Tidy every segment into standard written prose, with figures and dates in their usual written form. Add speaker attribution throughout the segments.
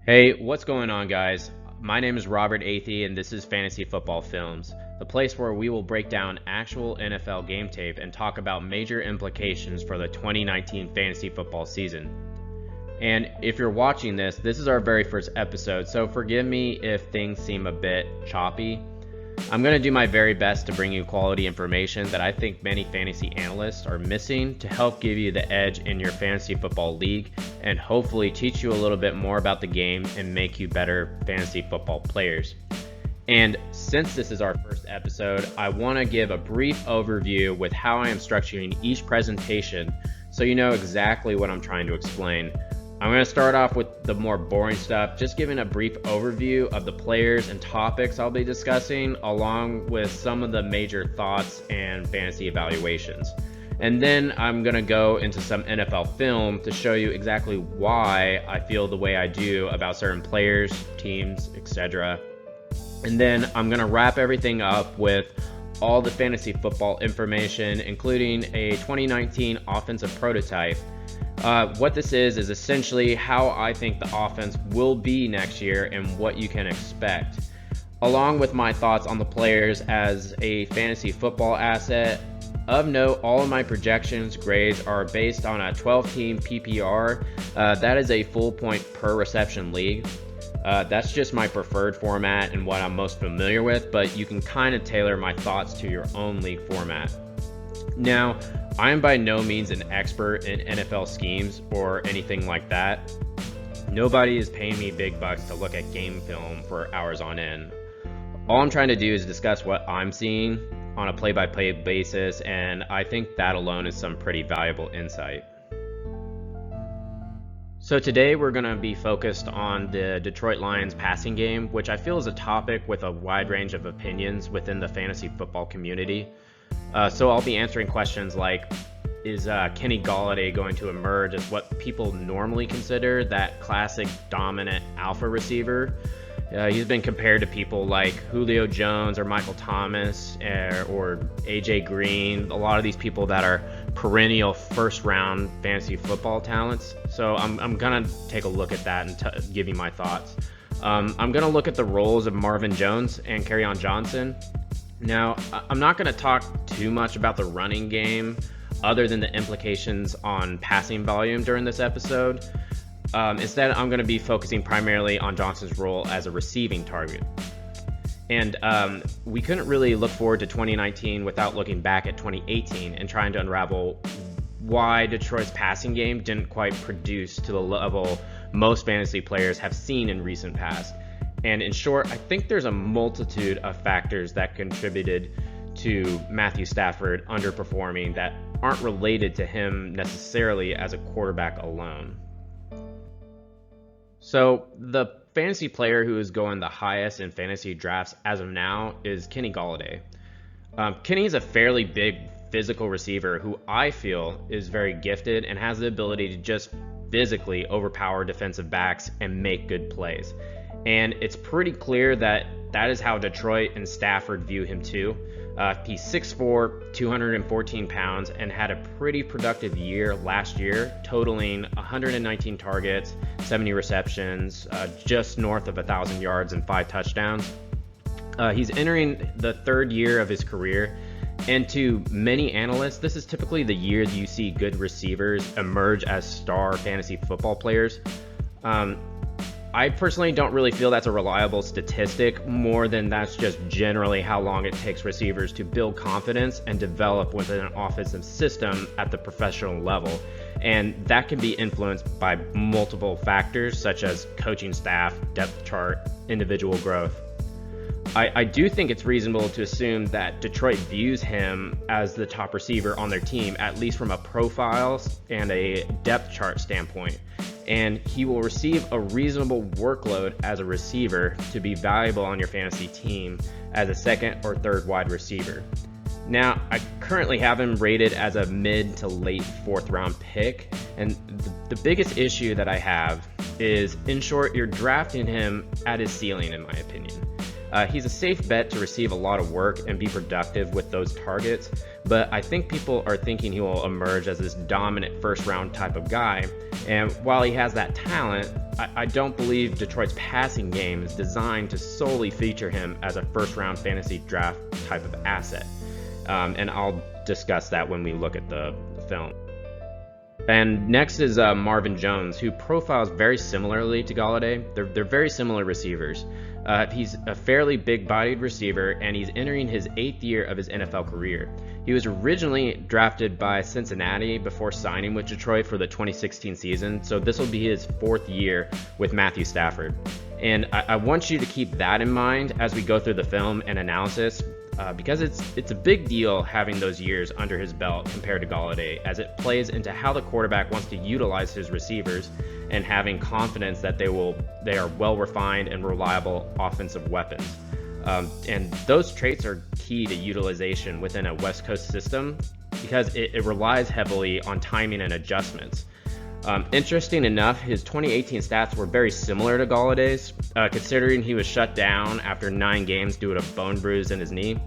Speaker 1: Hey, what's going on, guys? My name is Robert Athey, and this is Fantasy Football Films, the place where we will break down actual NFL game tape and talk about major implications for the 2019 fantasy football season. And if you're watching this is our very first episode, so forgive me if things seem a bit choppy. I'm going to do my very best to bring you quality information that I think many fantasy analysts are missing to help give you the edge in your fantasy football league and hopefully teach you a little bit more about the game and make you better fantasy football players. And since this is our first episode, I want to give a brief overview with how I am structuring each presentation so you know exactly what I'm trying to explain. I'm going to start off with the more boring stuff, just giving a brief overview of the players and topics I'll be discussing, along with some of the major thoughts and fantasy evaluations. And then I'm going to go into some NFL film to show you exactly why I feel the way I do about certain players, teams, etc. And then I'm going to wrap everything up with all the fantasy football information, including a 2019 offensive prototype. What this is essentially how I think the offense will be next year and what you can expect, along with my thoughts on the players as a fantasy football asset. Of note, all of my projections grades are based on a 12-team PPR. That is a full point per reception league. That's just my preferred format and what I'm most familiar with, but you can kind of tailor my thoughts to your own league format. Now, I am by no means an expert in NFL schemes or anything like that. Nobody is paying me big bucks to look at game film for hours on end. All I'm trying to do is discuss what I'm seeing on a play-by-play basis, and I think that alone is some pretty valuable insight. So today we're going to be focused on the Detroit Lions passing game, which I feel is a topic with a wide range of opinions within the fantasy football community. So I'll be answering questions like, is Kenny Golladay going to emerge as what people normally consider that classic dominant alpha receiver? He's been compared to people like Julio Jones or Michael Thomas or AJ Green, a lot of these people that are perennial first round fantasy football talents. So I'm going to take a look at that and give you my thoughts. I'm going to look at the roles of Marvin Jones and Kerryon Johnson. Now, I'm not going to talk too much about the running game other than the implications on passing volume during this episode. Instead, I'm going to be focusing primarily on Johnson's role as a receiving target. And we couldn't really look forward to 2019 without looking back at 2018 and trying to unravel why Detroit's passing game didn't quite produce to the level most fantasy players have seen in recent past. And in short, I think there's a multitude of factors that contributed to Matthew Stafford underperforming that aren't related to him necessarily as a quarterback alone. So the fantasy player who is going the highest in fantasy drafts as of now is Kenny Golladay. Kenny is a fairly big physical receiver who I feel is very gifted and has the ability to just physically overpower defensive backs and make good plays. And it's pretty clear that is how Detroit and Stafford view him too. He's 6'4", 214 pounds, and had a pretty productive year last year, totaling 119 targets, 70 receptions, just north of 1,000 yards and 5 touchdowns. He's entering the third year of his career, and to many analysts, this is typically the year that you see good receivers emerge as star fantasy football players. I personally don't really feel that's a reliable statistic, more than that's just generally how long it takes receivers to build confidence and develop within an offensive system at the professional level. And that can be influenced by multiple factors such as coaching staff, depth chart, individual growth. I do think it's reasonable to assume that Detroit views him as the top receiver on their team, at least from a profiles and a depth chart standpoint. And he will receive a reasonable workload as a receiver to be valuable on your fantasy team as a second or third wide receiver. Now, I currently have him rated as a mid to late fourth round pick, and the biggest issue that I have is, in short, you're drafting him at his ceiling, in my opinion. He's a safe bet to receive a lot of work and be productive with those targets, but I think people are thinking he will emerge as this dominant first round type of guy. And while he has that talent, I don't believe Detroit's passing game is designed to solely feature him as a first round fantasy draft type of asset. And I'll discuss that when we look at the film. And next is Marvin Jones, who profiles very similarly to Golladay. They're very similar receivers. He's a fairly big-bodied receiver, and he's entering his 8th year of his NFL career. He was originally drafted by Cincinnati before signing with Detroit for the 2016 season, so this will be his 4th year with Matthew Stafford. And I want you to keep that in mind as we go through the film and analysis, because it's a big deal having those years under his belt compared to Golladay, as it plays into how the quarterback wants to utilize his receivers and having confidence that they are well-refined and reliable offensive weapons. And those traits are key to utilization within a West Coast system because it relies heavily on timing and adjustments. Interesting enough, his 2018 stats were very similar to Galladay's, considering he was shut down after 9 games due to a bone bruise in his knee,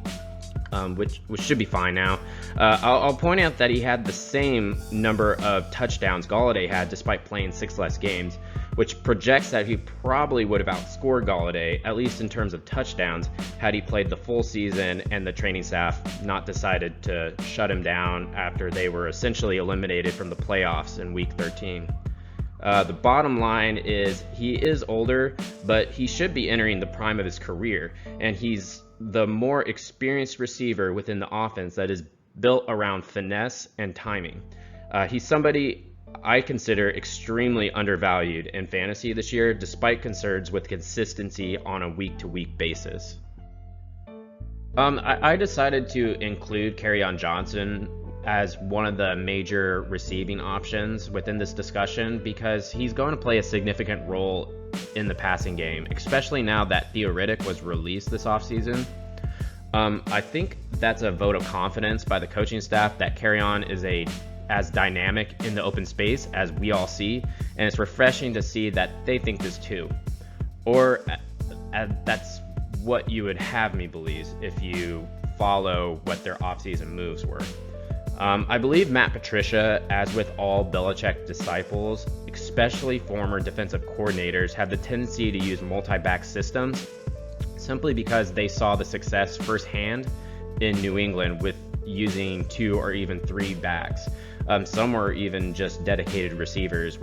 Speaker 1: which should be fine now. I'll point out that he had the same number of touchdowns Golladay had despite playing 6 less games, which projects that he probably would have outscored Golladay, at least in terms of touchdowns, had he played the full season and the training staff not decided to shut him down after they were essentially eliminated from the playoffs in Week 13. The bottom line is he is older, but he should be entering the prime of his career, and he's the more experienced receiver within the offense that is built around finesse and timing. He's somebody I consider extremely undervalued in fantasy this year, despite concerns with consistency on a week-to-week basis. I decided to include Kerryon Johnson as one of the major receiving options within this discussion because he's going to play a significant role in the passing game, especially now that Theo Riddick was released this offseason. I think that's a vote of confidence by the coaching staff that Kerryon is as dynamic in the open space as we all see, and it's refreshing to see that they think this too. Or that's what you would have me believe if you follow what their offseason moves were. I believe Matt Patricia, as with all Belichick disciples, especially former defensive coordinators, have the tendency to use multi-back systems simply because they saw the success firsthand in New England with using 2 or even 3 backs. Some were even just dedicated receivers,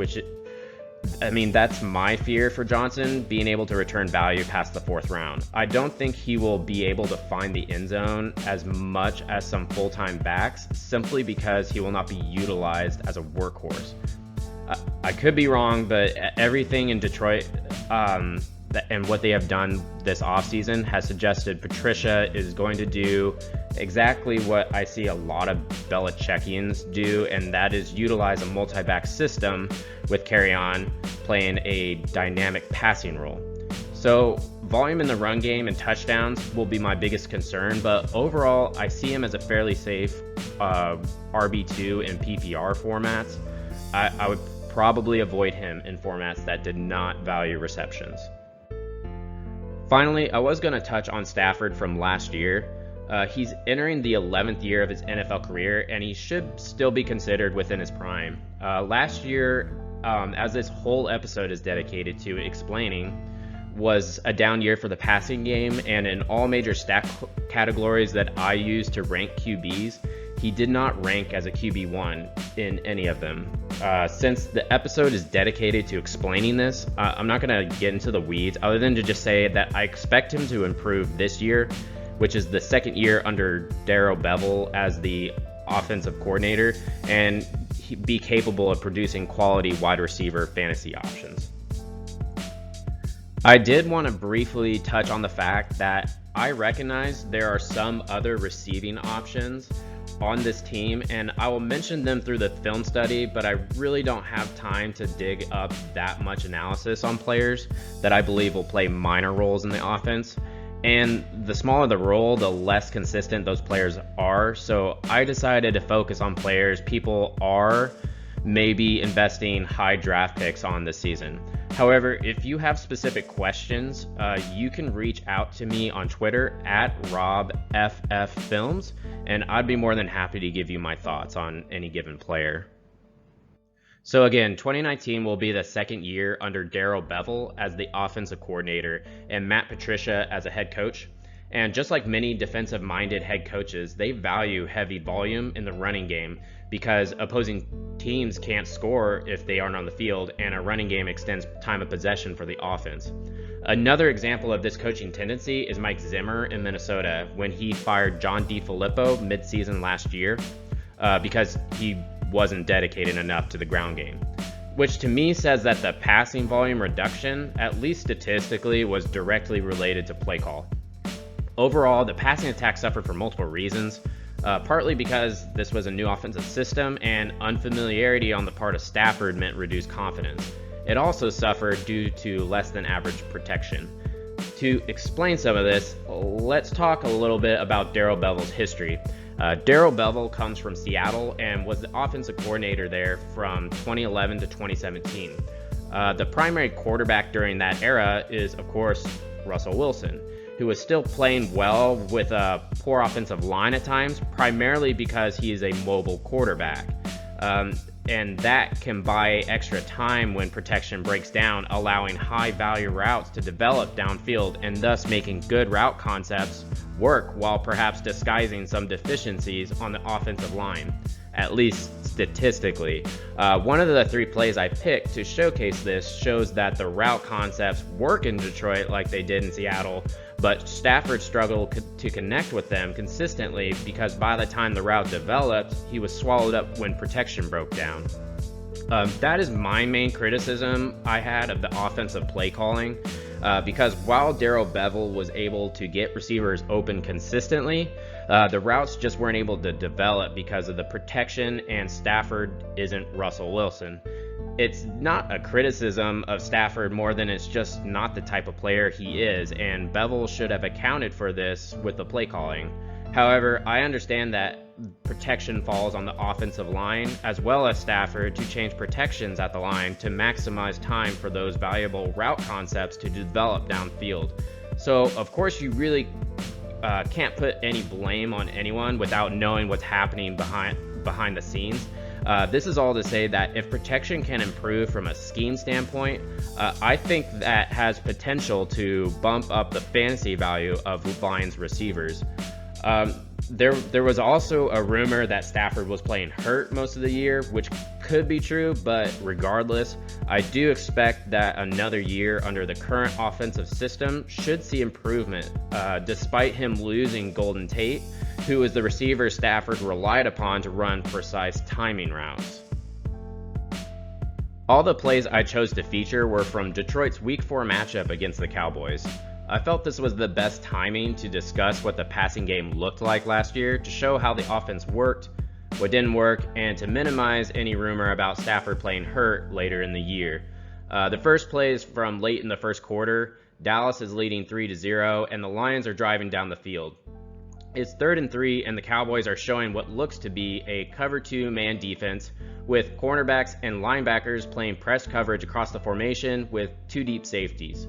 Speaker 1: that's my fear for Johnson, being able to return value past the 4th round. I don't think he will be able to find the end zone as much as some full-time backs, simply because he will not be utilized as a workhorse. I could be wrong, but everything in Detroit and what they have done this offseason has suggested Patricia is going to do exactly what I see a lot of Belichickians do, and that is utilize a multi-back system with Kerryon playing a dynamic passing role. So volume in the run game and touchdowns will be my biggest concern, but overall I see him as a fairly safe RB2 in PPR formats. I would probably avoid him in formats that did not value receptions. Finally, I was going to touch on Stafford from last year. He's entering the 11th year of his NFL career, and he should still be considered within his prime. Last year, as this whole episode is dedicated to explaining, was a down year for the passing game, and in all major stat categories that I use to rank QBs, he did not rank as a QB1 in any of them. Since the episode is dedicated to explaining this, I'm not going to get into the weeds other than to just say that I expect him to improve this year, which is the 2nd year under Darrell Bevell as the offensive coordinator, and be capable of producing quality wide receiver fantasy options. I did want to briefly touch on the fact that I recognize there are some other receiving options on this team, and I will mention them through the film study, but I really don't have time to dig up that much analysis on players that I believe will play minor roles in the offense. And the smaller the role, the less consistent those players are. So I decided to focus on players people are maybe investing high draft picks on this season. However, if you have specific questions, you can reach out to me on Twitter at RobFFFilms, and I'd be more than happy to give you my thoughts on any given player. So again, 2019 will be the second year under Darrell Bevell as the offensive coordinator and Matt Patricia as a head coach. And just like many defensive-minded head coaches, they value heavy volume in the running game because opposing teams can't score if they aren't on the field, and a running game extends time of possession for the offense. Another example of this coaching tendency is Mike Zimmer in Minnesota when he fired John DeFilippo mid-season last year because he wasn't dedicated enough to the ground game, which to me says that the passing volume reduction, at least statistically, was directly related to play call. Overall, the passing attack suffered for multiple reasons, partly because this was a new offensive system and unfamiliarity on the part of Stafford meant reduced confidence. It also suffered due to less than average protection. To explain some of this, let's talk a little bit about Darrell Bevell's history. Darrell Bevell comes from Seattle and was the offensive coordinator there from 2011 to 2017. The primary quarterback during that era is, of course, Russell Wilson, who was still playing well with a poor offensive line at times, primarily because he is a mobile quarterback. And that can buy extra time when protection breaks down, allowing high-value routes to develop downfield and thus making good route concepts work while perhaps disguising some deficiencies on the offensive line, at least statistically. One of the three plays I picked to showcase this shows that the route concepts work in Detroit like they did in Seattle, but Stafford struggled to connect with them consistently because by the time the route developed, he was swallowed up when protection broke down. That is my main criticism I had of the offensive play calling, because while Darrell Bevell was able to get receivers open consistently, the routes just weren't able to develop because of the protection, and Stafford isn't Russell Wilson. It's not a criticism of Stafford more than it's just not the type of player he is, and Bevell should have accounted for this with the play calling. However, I understand that protection falls on the offensive line as well as Stafford to change protections at the line to maximize time for those valuable route concepts to develop downfield. So, of course, you really can't put any blame on anyone without knowing what's happening behind the scenes. This is all to say that if protection can improve from a scheme standpoint, I think that has potential to bump up the fantasy value of Lions receivers. There was also a rumor that Stafford was playing hurt most of the year, which could be true, but regardless, I do expect that another year under the current offensive system should see improvement, despite him losing Golden Tate, who is the receiver Stafford relied upon to run precise timing routes. All the plays I chose to feature were from Detroit's Week 4 matchup against the Cowboys. I felt this was the best timing to discuss what the passing game looked like last year, to show how the offense worked, what didn't work, and to minimize any rumor about Stafford playing hurt later in the year. The first play is from late in the first quarter. Dallas is leading 3-0, and the Lions are driving down the field. It's 3rd and 3, and the Cowboys are showing what looks to be a cover 2 man defense, with cornerbacks and linebackers playing press coverage across the formation with 2 deep safeties.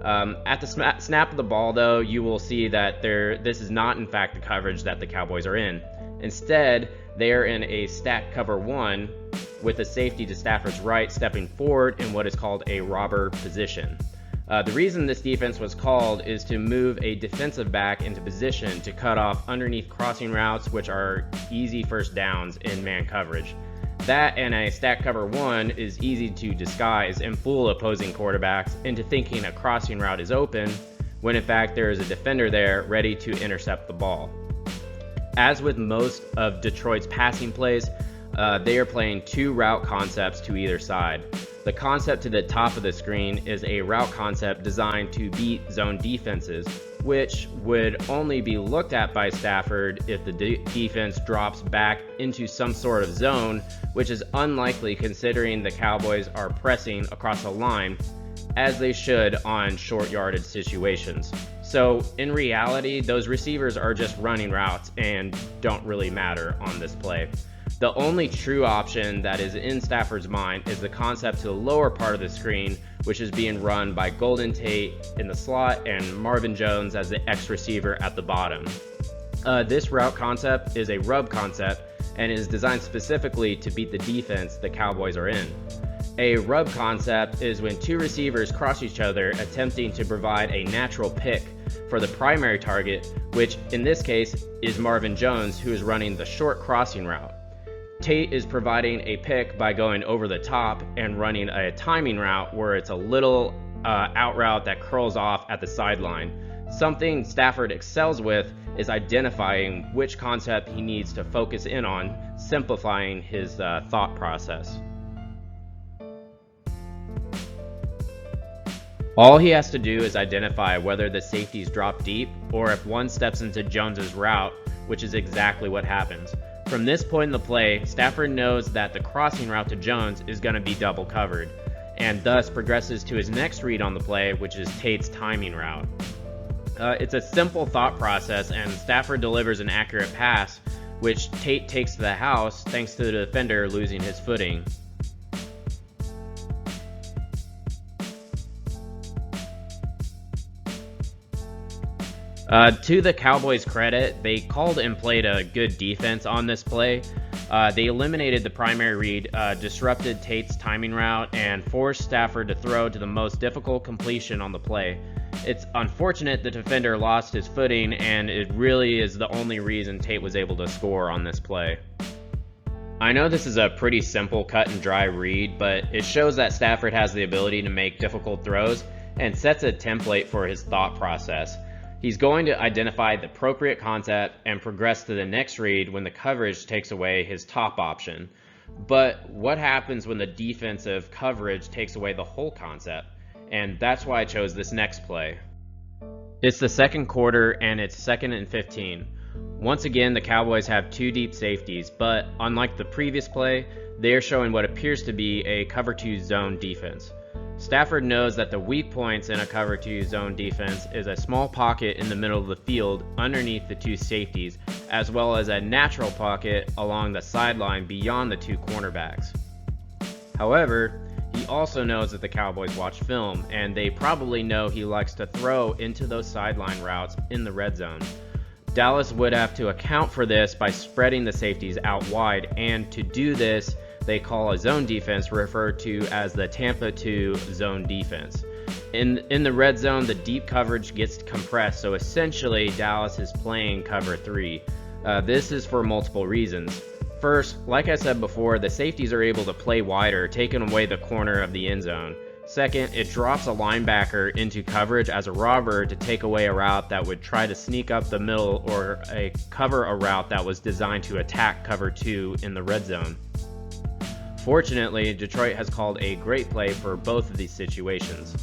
Speaker 1: At the snap of the ball, though, you will see that this is not in fact the coverage that the Cowboys are in. Instead, they are in a stacked cover 1 with a safety to Stafford's right stepping forward in what is called a robber position. The reason this defense was called is to move a defensive back into position to cut off underneath crossing routes, which are easy first downs in man coverage. That and a stack cover 1 is easy to disguise and fool opposing quarterbacks into thinking a crossing route is open, when in fact there is a defender there ready to intercept the ball. As with most of Detroit's passing plays, they are playing 2 route concepts to either side. The concept to the top of the screen is a route concept designed to beat zone defenses, which would only be looked at by Stafford if the defense drops back into some sort of zone, which is unlikely considering the Cowboys are pressing across the line, as they should on short yardage situations. So in reality, those receivers are just running routes and don't really matter on this play. The only true option that is in Stafford's mind is the concept to the lower part of the screen, which is being run by Golden Tate in the slot and Marvin Jones as the X receiver at the bottom. This route concept is a rub concept and is designed specifically to beat the defense the Cowboys are in. A rub concept is when two receivers cross each other attempting to provide a natural pick for the primary target, which in this case is Marvin Jones, who is running the short crossing route. Tate is providing a pick by going over the top and running a timing route where it's a little out route that curls off at the sideline. Something Stafford excels with is identifying which concept he needs to focus in on, simplifying his thought process. All he has to do is identify whether the safeties drop deep or if one steps into Jones's route, which is exactly what happens. From this point in the play, Stafford knows that the crossing route to Jones is going to be double covered, and thus progresses to his next read on the play, which is Tate's timing route. It's a simple thought process, and Stafford delivers an accurate pass, which Tate takes to the house thanks to the defender losing his footing. To the Cowboys' credit, they called and played a good defense on this play. They eliminated the primary read, disrupted Tate's timing route, and forced Stafford to throw to the most difficult completion on the play. It's unfortunate the defender lost his footing, and it really is the only reason Tate was able to score on this play. I know this is a pretty simple cut and dry read, but it shows that Stafford has the ability to make difficult throws and sets a template for his thought process. He's going to identify the appropriate concept and progress to the next read when the coverage takes away his top option. But what happens when the defensive coverage takes away the whole concept? And that's why I chose this next play. It's the second quarter and it's 2nd and 15. Once again, the Cowboys have two deep safeties, but unlike the previous play, they are showing what appears to be a cover 2 zone defense. Stafford knows that the weak points in a cover 2 zone defense is a small pocket in the middle of the field underneath the two safeties, as well as a natural pocket along the sideline beyond the two cornerbacks. However, he also knows that the Cowboys watch film, and they probably know he likes to throw into those sideline routes in the red zone. Dallas would have to account for this by spreading the safeties out wide, and to do this, they call a zone defense referred to as the Tampa 2 zone defense. In the red zone, the deep coverage gets compressed, so essentially Dallas is playing cover 3. This is for multiple reasons. First, like I said before, the safeties are able to play wider, taking away the corner of the end zone. Second, it drops a linebacker into coverage as a robber to take away a route that would try to sneak up the middle or cover a route that was designed to attack cover 2 in the red zone. Fortunately, Detroit has called a great play for both of these situations.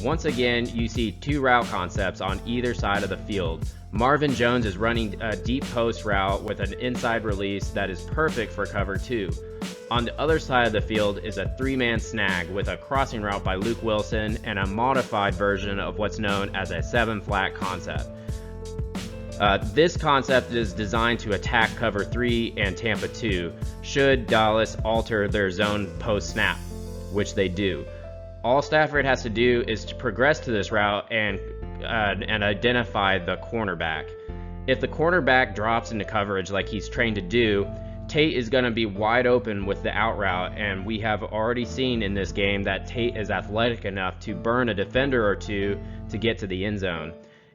Speaker 1: Once again, you see two route concepts on either side of the field. Marvin Jones is running a deep post route with an inside release that is perfect for cover 2. On the other side of the field is a three-man snag with a crossing route by Luke Wilson and a modified version of what's known as a 7-flat concept. This concept is designed to attack cover 3 and Tampa 2 should Dallas alter their zone post snap, which they do. All Stafford has to do is to progress to this route and identify the cornerback. If the cornerback drops into coverage like he's trained to do, Tate is going to be wide open with the out route, and we have already seen in this game that Tate is athletic enough to burn a defender or two to get to the end zone.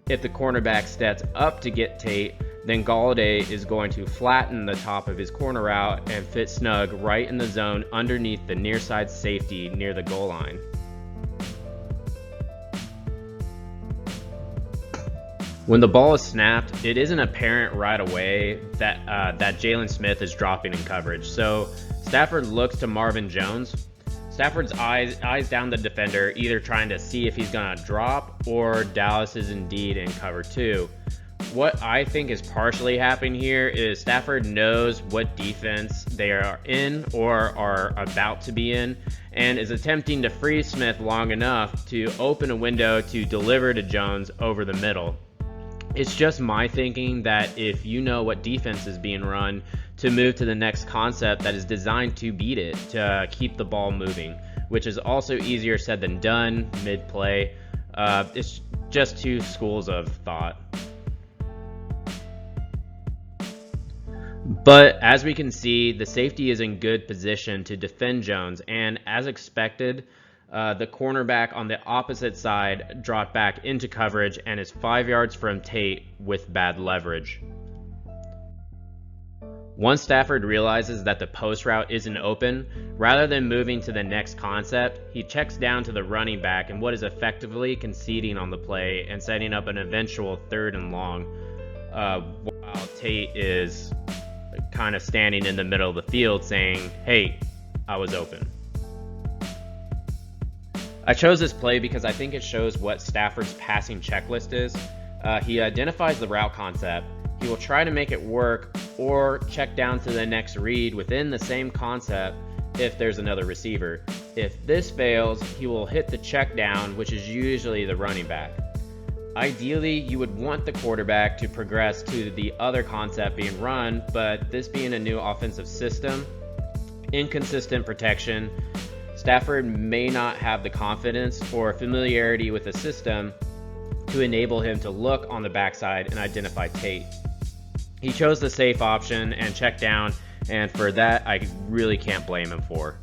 Speaker 1: If the cornerback steps up to get Tate, then Golladay is going to flatten the top of his corner route and fit snug right in the zone underneath the near side safety near the goal line. When the ball is snapped, it isn't apparent right away that Jaylon Smith is dropping in coverage. So Stafford looks to Marvin Jones. Stafford's eyes down the defender, either trying to see if he's going to drop or Dallas is indeed in cover 2. What I think is partially happening here is Stafford knows what defense they are in or are about to be in and is attempting to freeze Smith long enough to open a window to deliver to Jones over the middle. It's just my thinking that if you know what defense is being run, to move to the next concept that is designed to beat it, to keep the ball moving, which is also easier said than done mid-play. It's just two schools of thought. But as we can see, the safety is in good position to defend Jones, and as expected, the cornerback on the opposite side dropped back into coverage and is 5 yards from Tate with bad leverage. Once Stafford realizes that the post route isn't open, rather than moving to the next concept, he checks down to the running back in what is effectively conceding on the play and setting up an eventual 3rd and long, while Tate is kind of standing in the middle of the field saying, "Hey, I was open." I chose this play because I think it shows what Stafford's passing checklist is. He identifies the route concept. He will try to make it work or check down to the next read within the same concept if there's another receiver. If this fails, he will hit the check down, which is usually the running back. Ideally, you would want the quarterback to progress to the other concept being run, but this being a new offensive system, inconsistent protection, Stafford may not have the confidence or familiarity with the system to enable him to look on the backside and identify Tate. He chose the safe option and checked down, and for that, I really can't blame him for.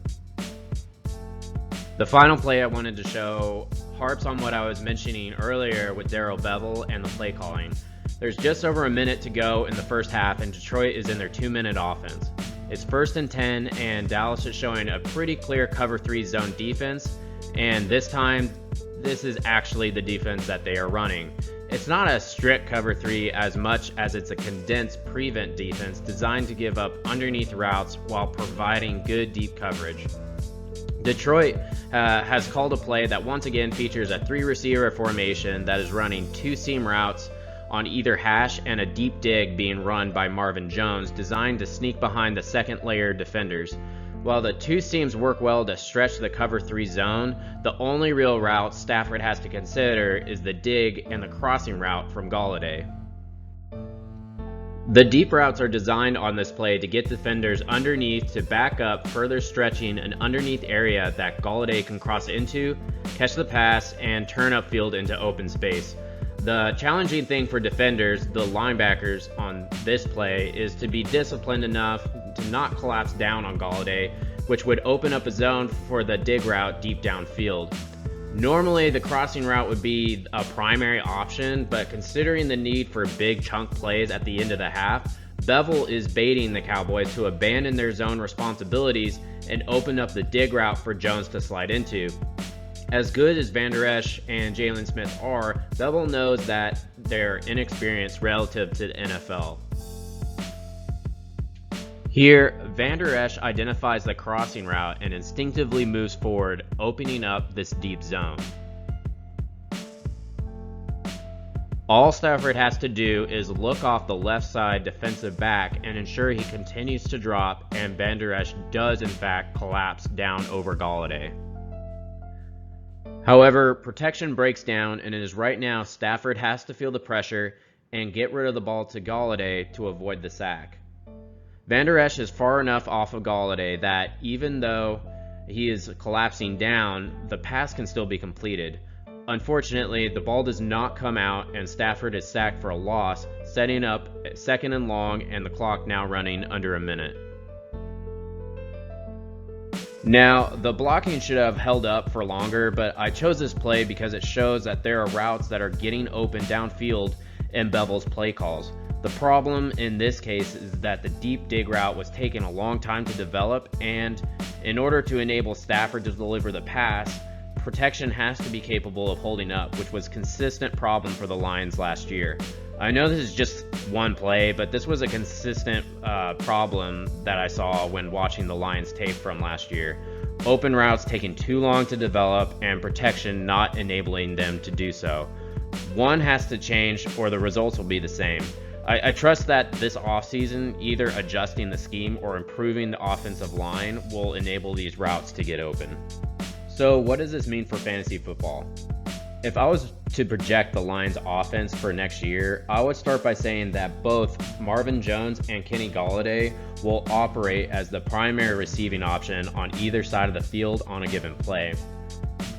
Speaker 1: The final play I wanted to show harps on what I was mentioning earlier with Darrell Bevell and the play calling. There's just over a minute to go in the first half, and Detroit is in their 2-minute offense. It's 1st and 10, and Dallas is showing a pretty clear cover 3 zone defense, and this time, this is actually the defense that they are running. It's not a strict cover 3 as much as it's a condensed prevent defense designed to give up underneath routes while providing good deep coverage. Detroit has called a play that once again features a 3-receiver formation that is running 2 seam routes on either hash and a deep dig being run by Marvin Jones designed to sneak behind the second layer defenders. While the 2 seams work well to stretch the cover 3 zone, the only real route Stafford has to consider is the dig and the crossing route from Golladay. The deep routes are designed on this play to get defenders underneath to back up, further stretching an underneath area that Golladay can cross into, catch the pass, and turn upfield into open space. The challenging thing for defenders, the linebackers on this play, is to be disciplined enough to not collapse down on Golladay, which would open up a zone for the dig route deep downfield. Normally, the crossing route would be a primary option, but considering the need for big chunk plays at the end of the half, Bevell is baiting the Cowboys to abandon their zone responsibilities and open up the dig route for Jones to slide into. As good as Van Der Esch and Jalen Smith are, Bevell knows that they're inexperienced relative to the NFL. Here, Van Der Esch identifies the crossing route and instinctively moves forward, opening up this deep zone. All Stafford has to do is look off the left side defensive back and ensure he continues to drop, and Van Der Esch does in fact collapse down over Golladay. However, protection breaks down, and it is right now Stafford has to feel the pressure and get rid of the ball to Golladay to avoid the sack. Van Der Esch is far enough off of Golladay that even though he is collapsing down, the pass can still be completed. Unfortunately, the ball does not come out and Stafford is sacked for a loss, setting up 2nd and long and the clock now running under a minute. Now, the blocking should have held up for longer, but I chose this play because it shows that there are routes that are getting open downfield in Bevell's play calls. The problem in this case is that the deep dig route was taking a long time to develop, and in order to enable Stafford to deliver the pass, protection has to be capable of holding up, which was a consistent problem for the Lions last year. I know this is just one play, but this was a consistent problem that I saw when watching the Lions tape from last year. Open routes taking too long to develop and protection not enabling them to do so. One has to change or the results will be the same. I trust that this offseason, either adjusting the scheme or improving the offensive line will enable these routes to get open. So what does this mean for fantasy football? If I was to project the Lions offense for next year, I would start by saying that both Marvin Jones and Kenny Golladay will operate as the primary receiving option on either side of the field on a given play.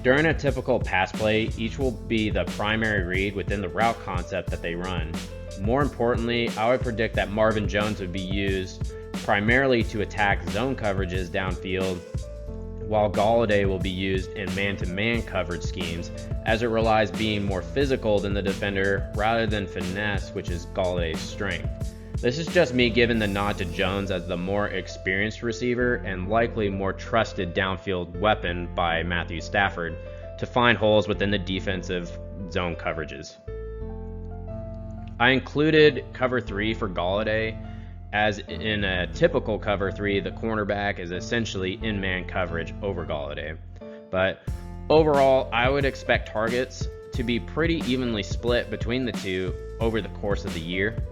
Speaker 1: During a typical pass play, each will be the primary read within the route concept that they run. More importantly, I would predict that Marvin Jones would be used primarily to attack zone coverages downfield, while Golladay will be used in man-to-man coverage schemes, as it relies being more physical than the defender rather than finesse, which is Galladay's strength. This is just me giving the nod to Jones as the more experienced receiver and likely more trusted downfield weapon by Matthew Stafford to find holes within the defensive zone coverages. I included cover 3 for Golladay, as in a typical cover 3, the cornerback is essentially in man coverage over Golladay. But overall, I would expect targets to be pretty evenly split between the two over the course of the year.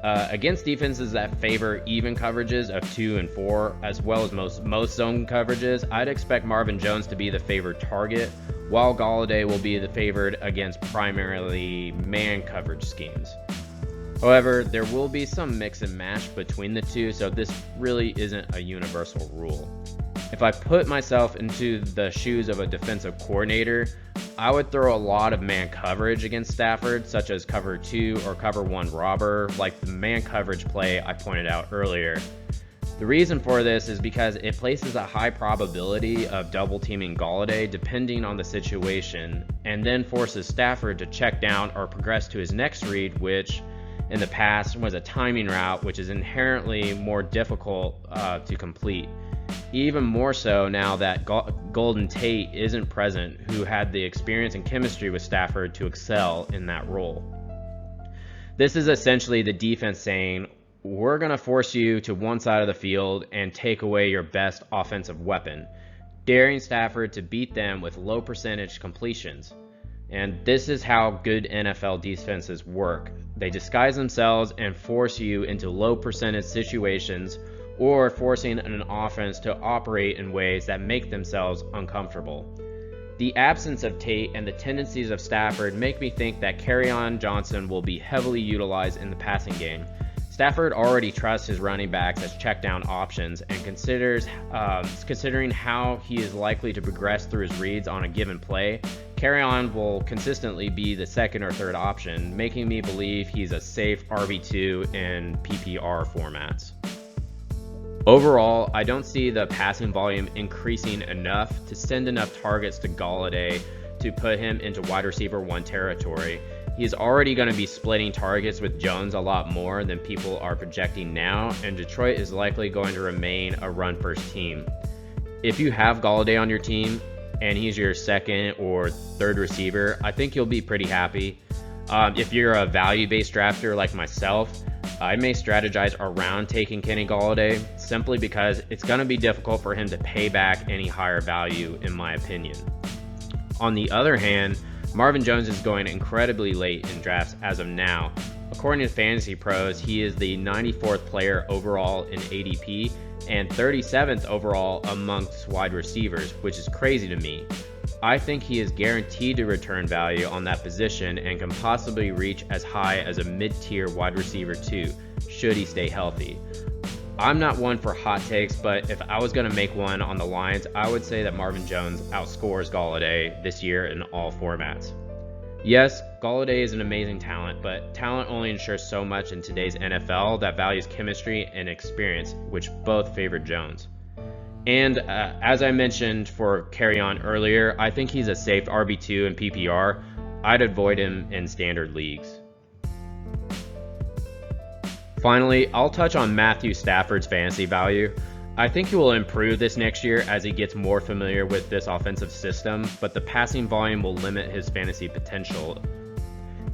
Speaker 1: Against defenses that favor even coverages of 2 and 4, as well as most zone coverages, I'd expect Marvin Jones to be the favored target, while Golladay will be the favored against primarily man coverage schemes. However, there will be some mix and match between the two, so this really isn't a universal rule. If I put myself into the shoes of a defensive coordinator, I would throw a lot of man coverage against Stafford, such as cover 2 or cover 1 robber, like the man coverage play I pointed out earlier. The reason for this is because it places a high probability of double teaming Golladay depending on the situation, and then forces Stafford to check down or progress to his next read, which in the past was a timing route, which is inherently more difficult to complete. Even more so now that Golden Tate isn't present, who had the experience and chemistry with Stafford to excel in that role. This is essentially the defense saying, we're going to force you to one side of the field and take away your best offensive weapon, daring Stafford to beat them with low percentage completions. And this is how good NFL defenses work. They disguise themselves and force you into low percentage situations, or forcing an offense to operate in ways that make themselves uncomfortable. The absence of Tate and the tendencies of Stafford make me think that Kerryon Johnson will be heavily utilized in the passing game. Stafford already trusts his running backs as checkdown options, and considering how he is likely to progress through his reads on a given play, Kerryon will consistently be the second or third option, making me believe he's a safe RB2 in PPR formats. Overall, I don't see the passing volume increasing enough to send enough targets to Golladay to put him into wide receiver 1 territory. He's already going to be splitting targets with Jones a lot more than people are projecting now, and Detroit is likely going to remain a run-first team. If you have Golladay on your team, and he's your second or third receiver, I think you'll be pretty happy. If you're a value-based drafter like myself, I may strategize around taking Kenny Golladay simply because it's going to be difficult for him to pay back any higher value, in my opinion. On the other hand, Marvin Jones is going incredibly late in drafts as of now. According to Fantasy Pros, he is the 94th player overall in ADP and 37th overall amongst wide receivers, which is crazy to me. I think he is guaranteed to return value on that position and can possibly reach as high as a mid-tier wide receiver 2, should he stay healthy. I'm not one for hot takes, but if I was going to make one on the Lions, I would say that Marvin Jones outscores Golladay this year in all formats. Yes, Golladay is an amazing talent, but talent only ensures so much in today's NFL that values chemistry and experience, which both favor Jones. And as I mentioned for Kerryon earlier, I think he's a safe RB2 in PPR. I'd avoid him in standard leagues. Finally, I'll touch on Matthew Stafford's fantasy value. I think he will improve this next year as he gets more familiar with this offensive system, but the passing volume will limit his fantasy potential.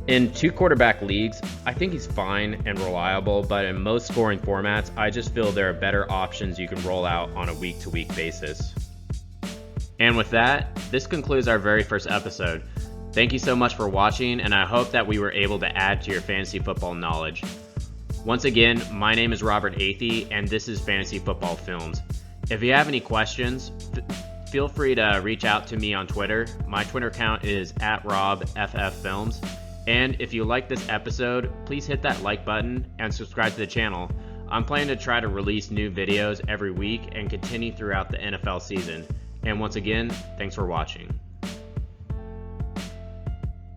Speaker 1: In 2 quarterback leagues, I think he's fine and reliable, but in most scoring formats, I just feel there are better options you can roll out on a week-to-week basis. And with that, this concludes our very first episode. Thank you so much for watching, and I hope that we were able to add to your fantasy football knowledge. Once again, my name is Robert Athey, and this is Fantasy Football Films. If you have any questions, feel free to reach out to me on Twitter. My Twitter account is @RobFFFilms. And if you like this episode, please hit that like button and subscribe to the channel. I'm planning to try to release new videos every week and continue throughout the NFL season. And once again, thanks for watching.